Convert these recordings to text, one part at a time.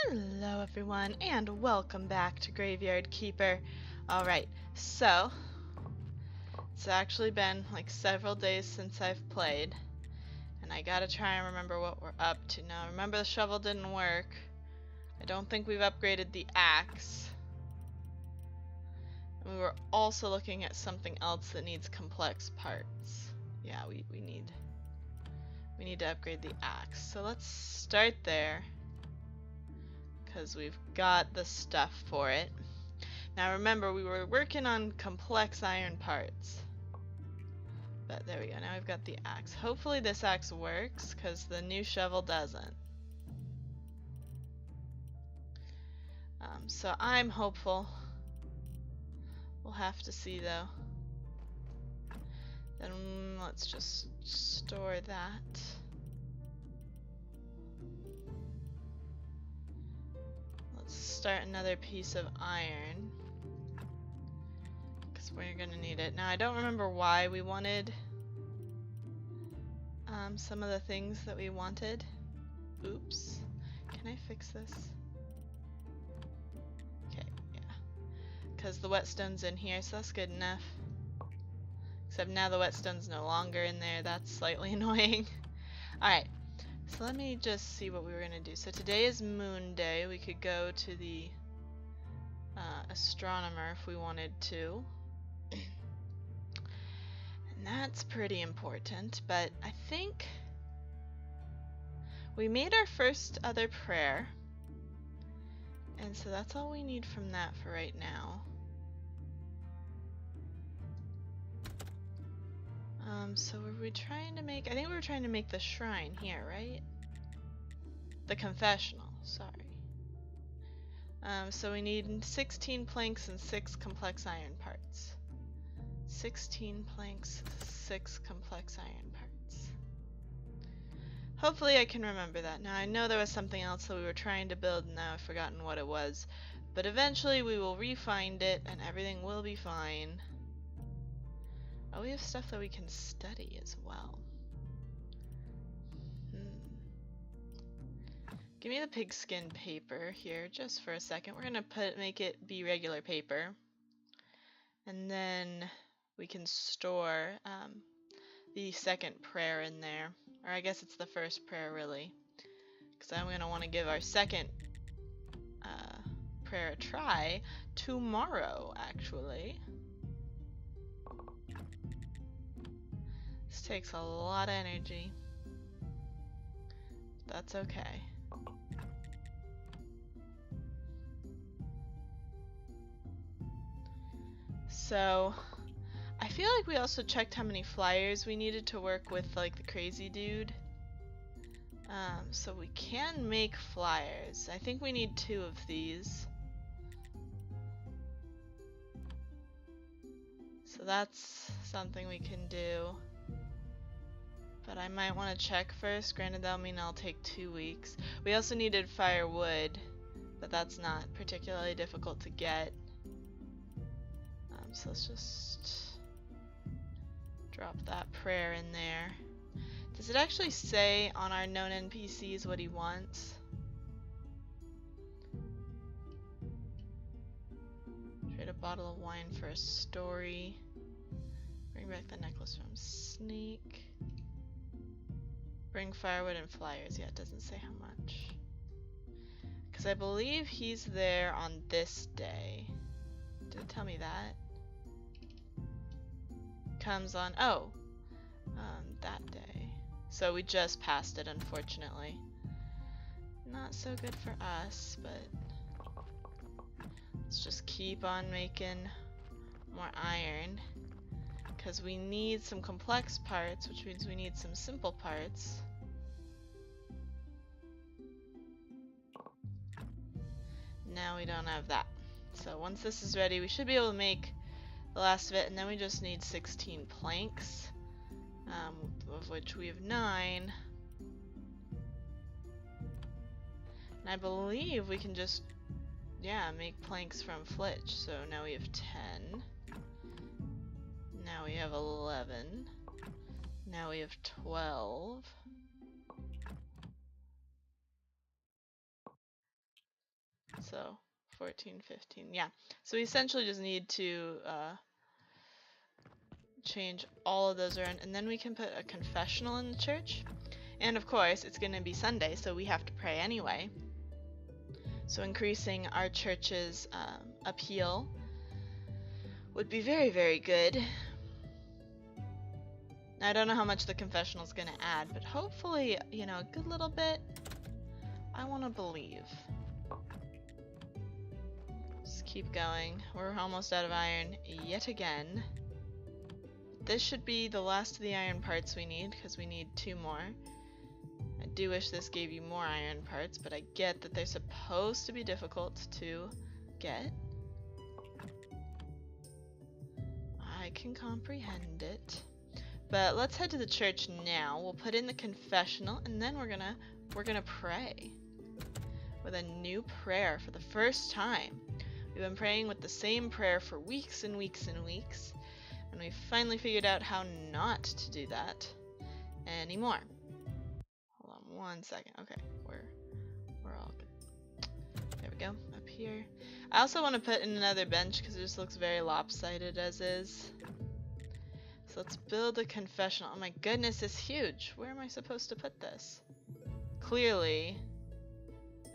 Hello everyone and welcome back to Graveyard Keeper. Alright, so it's actually been like several days since I've played and I gotta try and remember what we're up to now. Remember the shovel didn't work. I don't think we've upgraded the axe. And we were also looking at something else that needs complex parts. Yeah, we need to upgrade the axe. So let's start there, because we've got the stuff for it. Now remember, we were working on complex iron parts. But there we go, now we've got the axe. Hopefully this axe works, because the new shovel doesn't. So I'm hopeful. We'll have to see though. Then let's just store that. Let's start another piece of iron, because we're gonna need it. Now I don't remember why we wanted some of the things that we wanted. Oops. Can I fix this? Okay, yeah. Because the whetstone's in here, so that's good enough. Except now the whetstone's no longer in there. That's slightly annoying. Alright, so let me just see what we were going to do. So today is Moon Day. We could go to the astronomer if we wanted to. And that's pretty important, but I think we made our first other prayer. And so that's all we need from that for right now. So were we trying to make, I think we were trying to make the shrine here, right? The confessional, sorry. So we need 16 planks and 6 complex iron parts. 16 planks, 6 complex iron parts. Hopefully I can remember that. Now I know there was something else that we were trying to build and now I've forgotten what it was. But eventually we will re-find it and everything will be fine. Oh, we have stuff that we can study as well. Give me the pigskin paper here just for a second. We're gonna make it be regular paper. And then we can store the second prayer in there. Or I guess it's the first prayer really. Because I'm gonna want to give our second prayer a try tomorrow actually. This takes a lot of energy. That's okay. So, I feel like we also checked how many flyers we needed to work with like the crazy dude. So we can make flyers. I think we need 2 of these. So that's something we can do. But I might want to check first. Granted, that'll mean I'll take 2 weeks. We also needed firewood, but that's not particularly difficult to get. So let's just drop that prayer in there. Does it actually say on our known NPCs what he wants? Trade a bottle of wine for a story. Bring back the necklace from Sneak. Bring firewood and flyers. Yeah, it doesn't say how much. Because I believe he's there on this day. Did it tell me that? Comes on, that day. So we just passed it, unfortunately. Not so good for us, but let's just keep on making more iron, because we need some complex parts, which means we need some simple parts. Now we don't have that. So once this is ready, we should be able to make the last of it, and then we just need 16 planks, of which we have 9. And I believe we can just, make planks from flitch. So now we have 10. Now we have 11. Now we have 12. So 14, 15. Yeah. So we essentially just need to change all of those around, and then we can put a confessional in the church. And of course, it's going to be Sunday, so we have to pray anyway. So increasing our church's appeal would be very, very good. I don't know how much the confessional is going to add, but hopefully, you know, a good little bit. I want to believe. Just keep going. We're almost out of iron yet again. This should be the last of the iron parts we need, because we need 2 more. I do wish this gave you more iron parts, but I get that they're supposed to be difficult to get. I can comprehend it. But let's head to the church now. We'll put in the confessional, and then we're gonna pray with a new prayer for the first time. We've been praying with the same prayer for weeks and weeks and weeks, and we finally figured out how not to do that anymore. Hold on 1 second. Okay, we're all good. There we go. Up here. I also want to put in another bench because it just looks very lopsided as is. So let's build a confessional. Oh my goodness, it's huge. Where am I supposed to put this? Clearly.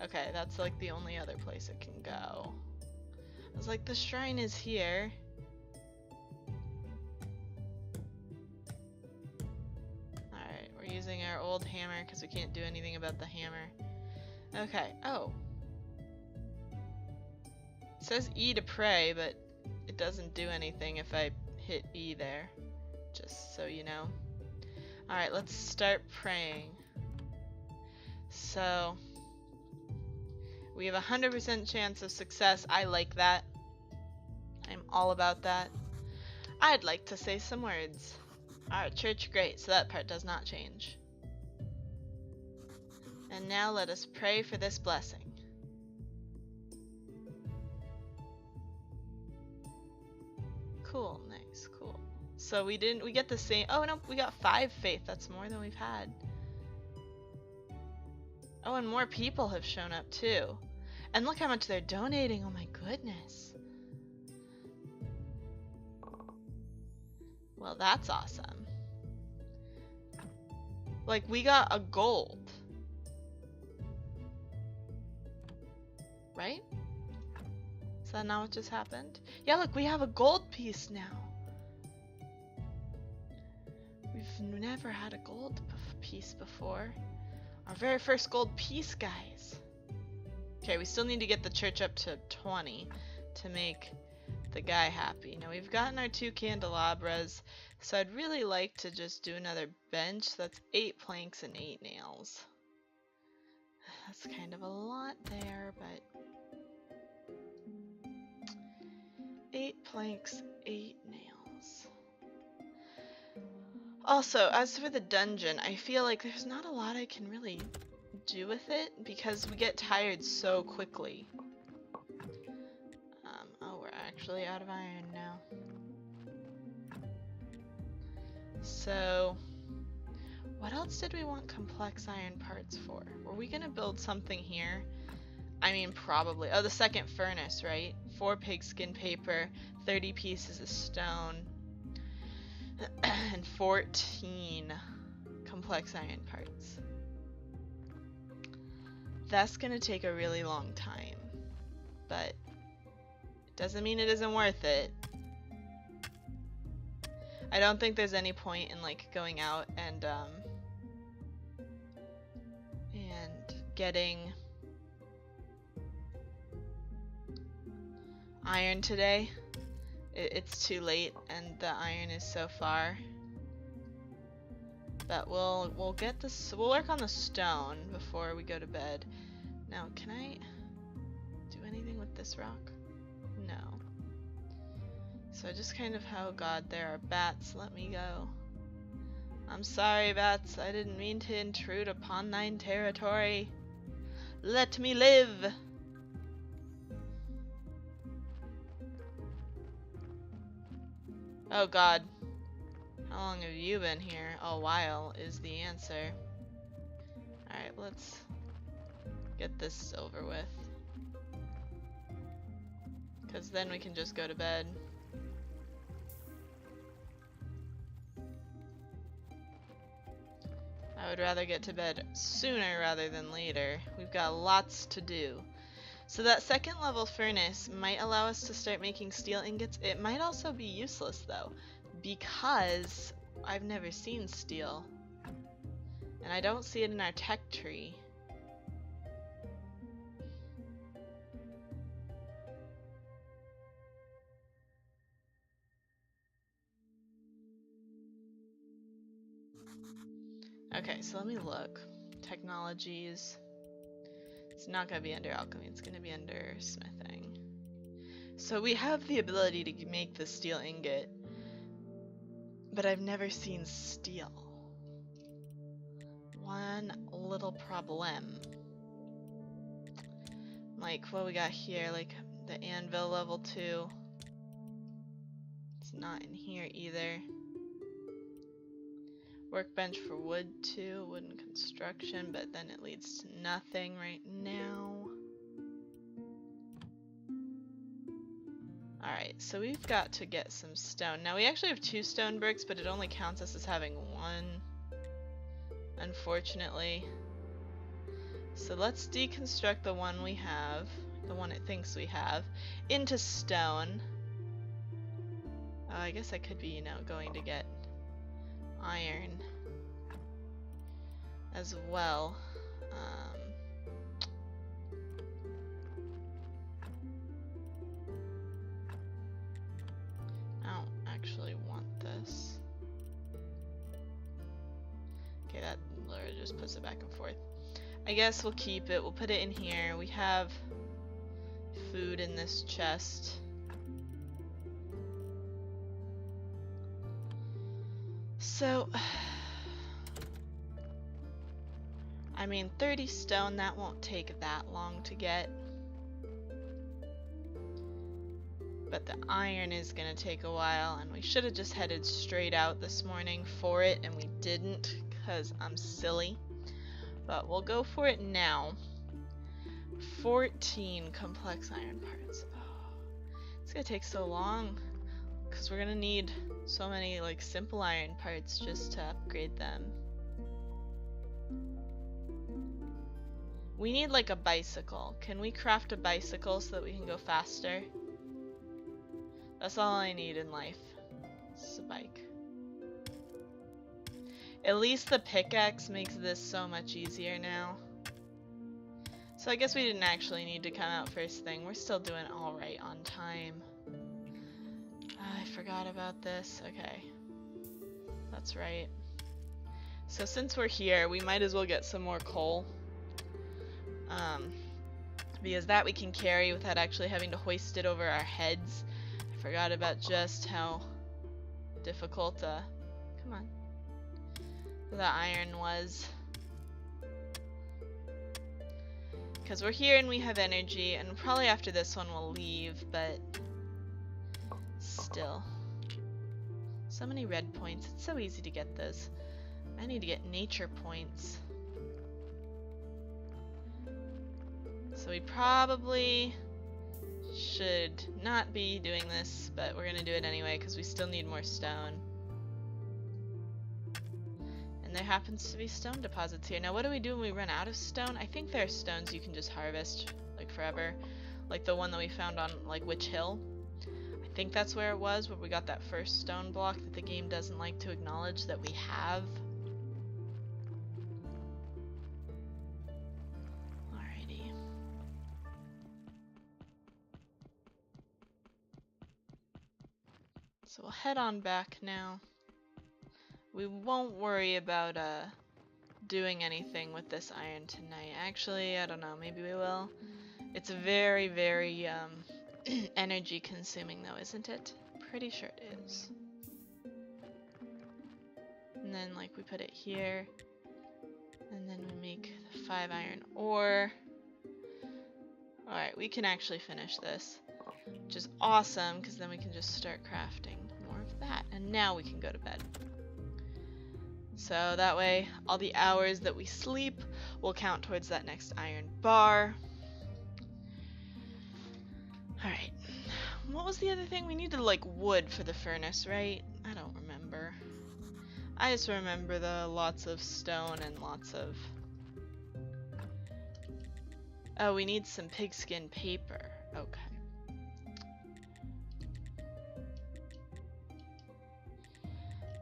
Okay, that's like the only other place it can go. I was like, the shrine is here. Alright, we're using our old hammer because we can't do anything about the hammer. Okay, oh. It says E to pray, but it doesn't do anything if I hit E there. Just so you know. Alright, let's start praying. So, we have a 100% chance of success. I like that. I'm all about that. I'd like to say some words. Alright, church, great. So that part does not change. And now let us pray for this blessing. Cool, nice, cool. So we get the same. Oh no, we got 5 faith. That's more than we've had. Oh, and more people have shown up too. And look how much they're donating. Oh my goodness. Well, that's awesome. Like, we got a gold. Right? Is that not what just happened? Yeah, look, we have a gold piece now. We've never had a gold piece before. Our very first gold piece, guys. Okay, we still need to get the church up to 20 to make the guy happy. Now we've gotten our 2 candelabras, so I'd really like to just do another bench. That's 8 planks and 8 nails. That's kind of a lot there, but 8 planks, 8 nails. Also, as for the dungeon, I feel like there's not a lot I can really do with it because we get tired so quickly. Oh, we're actually out of iron now. So, what else did we want complex iron parts for? Were we gonna build something here? I mean, probably. Oh, the second furnace, right? 4 pigskin paper, 30 pieces of stone, and 14 complex iron parts. That's gonna take a really long time, but it doesn't mean it isn't worth it. I don't think there's any point in like going out and getting iron today. It's too late and the iron is so far. But we'll get this. We'll work on the stone before we go to bed. Now, can I do anything with this rock? No. So just kind of, oh god, there are bats. Let me go. I'm sorry, bats. I didn't mean to intrude upon thine territory. Let me live. Oh god. How long have you been here? A while is the answer. Alright, let's get this over with. because then we can just go to bed. I would rather get to bed sooner rather than later. We've got lots to do. So that second level furnace might allow us to start making steel ingots. It might also be useless though, because I've never seen steel. And I don't see it in our tech tree. Okay, so let me look. Technologies. It's not going to be under alchemy, it's going to be under smithing. So we have the ability to make the steel ingot, but I've never seen steel. One little problem. Like what we got here, like the anvil level 2. It's not in here either. Workbench for wood 2, wooden construction, but then it leads to nothing right now. Alright, so we've got to get some stone. Now we actually have 2 stone bricks, but it only counts us as having 1, unfortunately. So let's deconstruct the one we have, the one it thinks we have, into stone. I guess I could be, going to get iron as well. I don't actually want this. Okay, that literally just puts it back and forth. I guess we'll keep it. We'll put it in here. We have food in this chest. So, I mean, 30 stone, that won't take that long to get. But the iron is gonna take a while, and we should have just headed straight out this morning for it, and we didn't, because I'm silly. But we'll go for it now. 14 complex iron parts. Oh, it's gonna take so long, because we're gonna need so many like simple iron parts just to upgrade them. We need like a bicycle. Can we craft a bicycle so that we can go faster? That's all I need in life. It's a bike. At least the pickaxe makes this so much easier now. So I guess we didn't actually need to come out first thing. We're still doing alright on time. I forgot about this. Okay. That's right. So since we're here, we might as well get some more coal. Because that we can carry without actually having to hoist it over our heads. I forgot about just how difficult, come on, the iron was. Because we're here and we have energy, and probably after this one we'll leave, but still. So many red points. It's so easy to get those. I need to get nature points. So we probably should not be doing this, but we're gonna do it anyway because we still need more stone. And there happens to be stone deposits here. Now what do we do when we run out of stone? I think there are stones you can just harvest like forever. Like the one that we found on like Witch Hill. I think that's where it was, where we got that first stone block that the game doesn't like to acknowledge that we have. Alrighty. So we'll head on back now. We won't worry about doing anything with this iron tonight. Actually, I don't know, maybe we will. It's very, very energy consuming though, isn't it? Pretty sure it is. And then like we put it here, and then we make the 5 iron ore. Alright, we can actually finish this, which is awesome because then we can just start crafting more of that. And now we can go to bed. So that way all the hours that we sleep will count towards that next iron bar. Alright, what was the other thing? We needed like wood for the furnace, right? I don't remember. I just remember the lots of stone and lots of... Oh, we need some pigskin paper. Okay.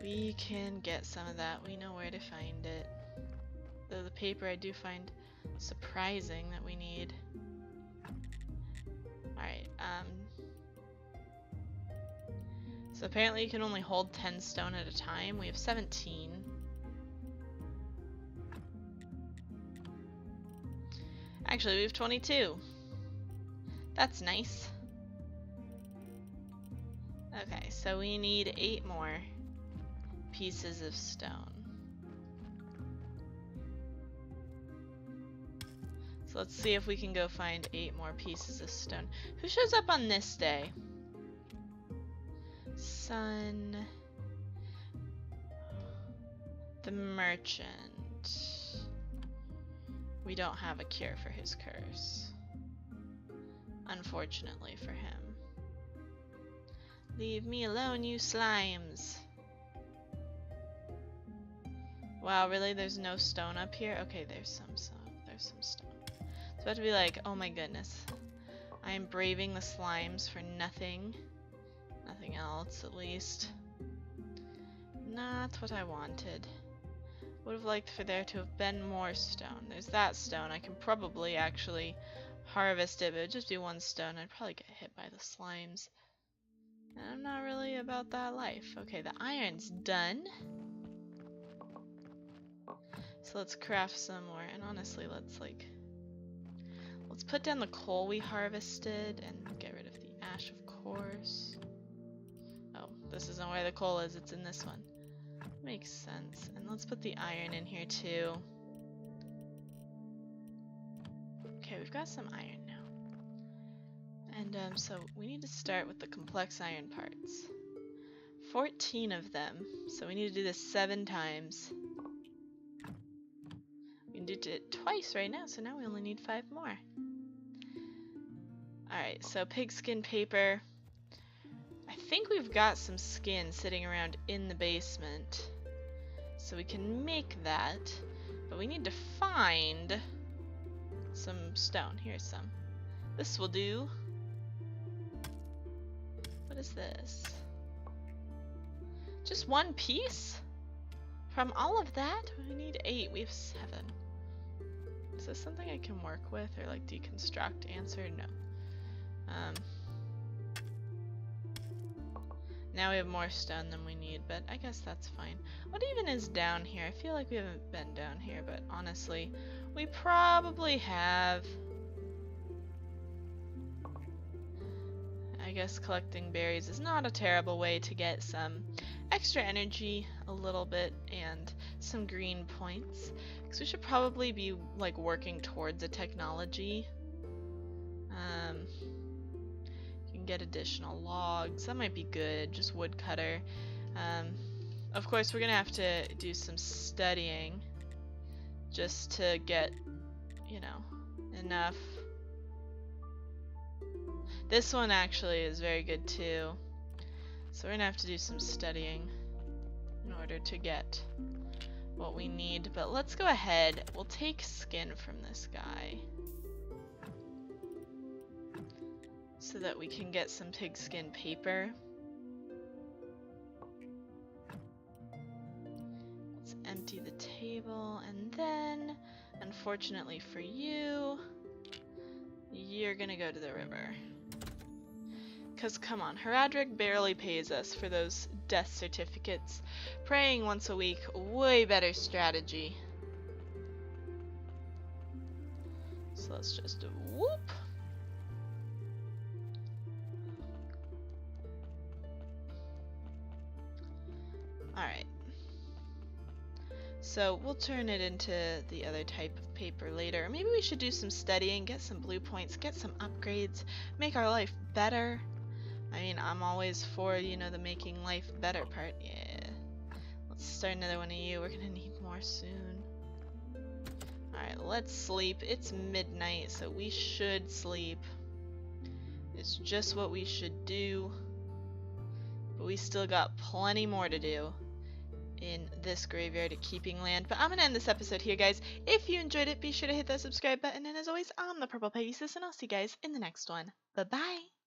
We can get some of that. We know where to find it. Though the paper I do find surprising that we need. Alright, so apparently you can only hold 10 stone at a time. We have 17. Actually, we have 22. That's nice. Okay, so we need 8 more pieces of stone. So let's see if we can go find 8 more pieces of stone. Who shows up on this day? Sun. The merchant. We don't have a cure for his curse. Unfortunately for him. Leave me alone, you slimes. Wow, really? There's no stone up here? Okay, there's some stone. It's about to be like, oh my goodness. I am braving the slimes for nothing. Nothing else, at least. Not what I wanted. Would have liked for there to have been more stone. There's that stone. I can probably actually harvest it, but it would just be 1 stone. I'd probably get hit by the slimes. And I'm not really about that life. Okay, the iron's done. So let's craft some more. And honestly, let's put down the coal we harvested and get rid of the ash, of course. Oh, this isn't where the coal is. It's in this one. Makes sense. And let's put the iron in here too. Okay, we've got some iron now. And so we need to start with the complex iron parts. 14 of them. So we need to do this 7 times. We did it twice right now, so now we only need 5 more. Alright, so pigskin paper. I think we've got some skin sitting around in the basement. So we can make that. But we need to find some stone. Here's some. This will do. What is this? Just 1 piece? From all of that? We need 8. We have 7. Is this something I can work with or like deconstruct? Answer no. Now we have more stone than we need, but I guess that's fine. What even is down here? I feel like we haven't been down here, but honestly, we probably have. I guess collecting berries is not a terrible way to get some extra energy, a little bit, and some green points. Because we should probably be like working towards a technology. You can get additional logs. That might be good. Just woodcutter. Of course, we're gonna have to do some studying just to get, you know, enough. This one actually is very good too. So we're gonna have to do some studying in order to get what we need. But let's go ahead. We'll take skin from this guy so that we can get some pigskin paper. Let's empty the table, and then, unfortunately for you, you're gonna go to the river. Because, come on, Haradric barely pays us for those death certificates. Praying once a week, way better strategy. So let's just whoop. Alright. So we'll turn it into the other type of paper later. Maybe we should do some studying, get some blue points, get some upgrades, make our life better. I mean, I'm always for, you know, the making life better part. Yeah. Let's start another one of you. We're gonna need more soon. Alright, let's sleep. It's midnight, so we should sleep. is just what we should do. But we still got plenty more to do in this graveyard at Keeping Land. But I'm going to end this episode here, guys. If you enjoyed it, be sure to hit that subscribe button. And as always, I'm the Purple Pegasus, and I'll see you guys in the next one. Bye-bye!